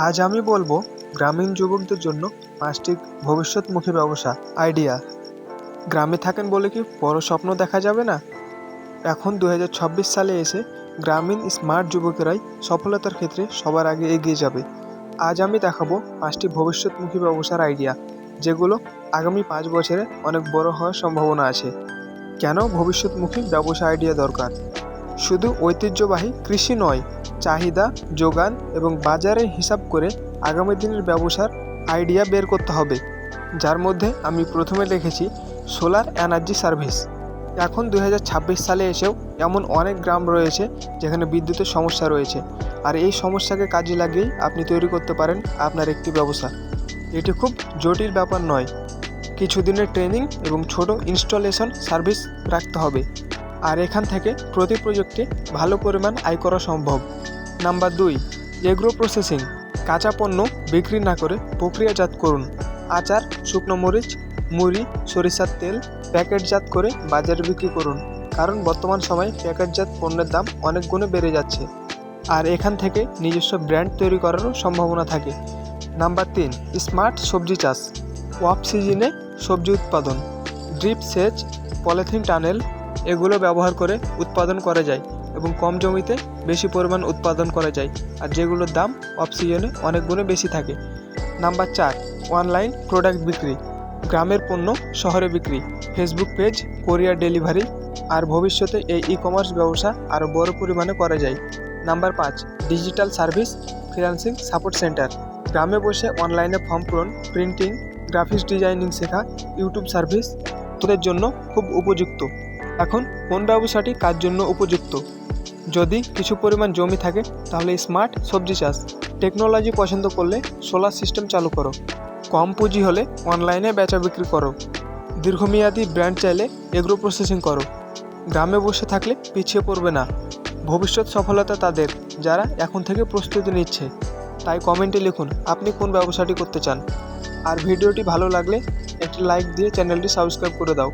আজ আমি বলবো গ্রামীণ যুবকদের জন্য 5টি ভবিষ্যৎমুখী ব্যবসা আইডিয়া। গ্রামে থাকেন বলে কি বড় স্বপ্ন দেখা যাবে না? এখন 2026 সালে এসে গ্রামীণ স্মার্ট যুবকেরাই সফলতার ক্ষেত্রে সবার আগে এগিয়ে যাবে। আজ আমি দেখাবো 5টি ভবিষ্যৎমুখী ব্যবসার আইডিয়া, যেগুলো আগামী 5 বছরে অনেক বড় হওয়ার সম্ভাবনা আছে। কেন ভবিষ্যৎমুখী ব্যবসা আইডিয়া দরকার? শুধু ঐতিহ্যবাহী কৃষি নয়, চাহিদা, যোগান এবং বাজারের হিসাব করে আগামী দিনের ব্যবসার আইডিয়া বের করতে হবে। যার মধ্যে আমি প্রথমে লিখেছি সোলার এনার্জি সার্ভিস। এখন 2026 সালে এসেও এমন অনেক গ্রাম রয়েছে যেখানে বিদ্যুতের সমস্যা রয়েছে, আর এই সমস্যাকে কাজে লাগিয়েই আপনি তৈরি করতে পারেন আপনার একটি ব্যবসা। এটি খুব জটিল ব্যাপার নয়, কিছুদিনের ট্রেনিং এবং ছোট ইনস্টলেশন সার্ভিস রাখতে হবে, আর এখান থেকে প্রতি প্রজেক্টে ভালো পরিমাণ আয় করা সম্ভব। Number 2, agro processing. কাঁচা পণ্য বিক্রি না করে প্রক্রিয়াজাত করুন। আচার, শুকনো মরিচ, মুড়ি, সরিষার তেল প্যাকেটজাত করে বাজারে বিক্রি করুন, কারণ বর্তমান সময়ে প্যাকেটজাত পণ্যের দাম অনেক গুণে বেড়ে যাচ্ছে, আর এখান থেকে নিজস্ব ব্র্যান্ড তৈরি করারও সম্ভাবনা থাকে। নাম্বার 3, স্মার্ট সবজি চাষ। অফ সিজনে সবজি উৎপাদন, ড্রিপ সেচ, পলিথিন টানেল এগুলো ব্যবহার করে উৎপাদন করা যায় এবং কম জমিতে বেশি পরিমাণ উৎপাদন করা যায়, আর যেগুলোর দাম অফ সিজনে অনেক গুণে বেশি থাকে। নাম্বার 4, অনলাইন প্রোডাক্ট বিক্রি। গ্রামের পণ্য শহরে বিক্রি, ফেসবুক পেজ, কোরিয়ার ডেলিভারি, আর ভবিষ্যতে এই ই-কমার্স ব্যবসা আরও বড় পরিমাণে করা যায়। Number 5, digital service, freelancing support centre. গ্রামে বসে অনলাইনে ফর্ম পূরণ, প্রিন্টিং, গ্রাফিক্স ডিজাইনিং শেখা, ইউটিউব সার্ভিস তোদের জন্য খুব উপযুক্ত। এখন কোন ব্যবসাটি কার জন্য উপযুক্ত? যদি কিছু পরিমাণ জমি থাকে তাহলে স্মার্ট সবজি চাষ, টেকনোলজি পছন্দ করলে সোলার সিস্টেম চালু করো, কম পুঁজি হলে অনলাইনে বেচা বিক্রি করো, দীর্ঘমেয়াদী ব্র্যান্ড চাইলে এগ্রো প্রসেসিং করো। গ্রামে বসে থাকলে পিছিয়ে পড়বে না। ভবিষ্যৎ সফলতা তাদের যারা এখন থেকে প্রস্তুতি নিচ্ছে। তাই কমেন্টে লিখুন আপনি কোন ব্যবসাটি করতে চান। আর ভিডিওটি ভালো লাগলে একটি লাইক দিয়ে চ্যানেলটি সাবস্ক্রাইব করে দাও।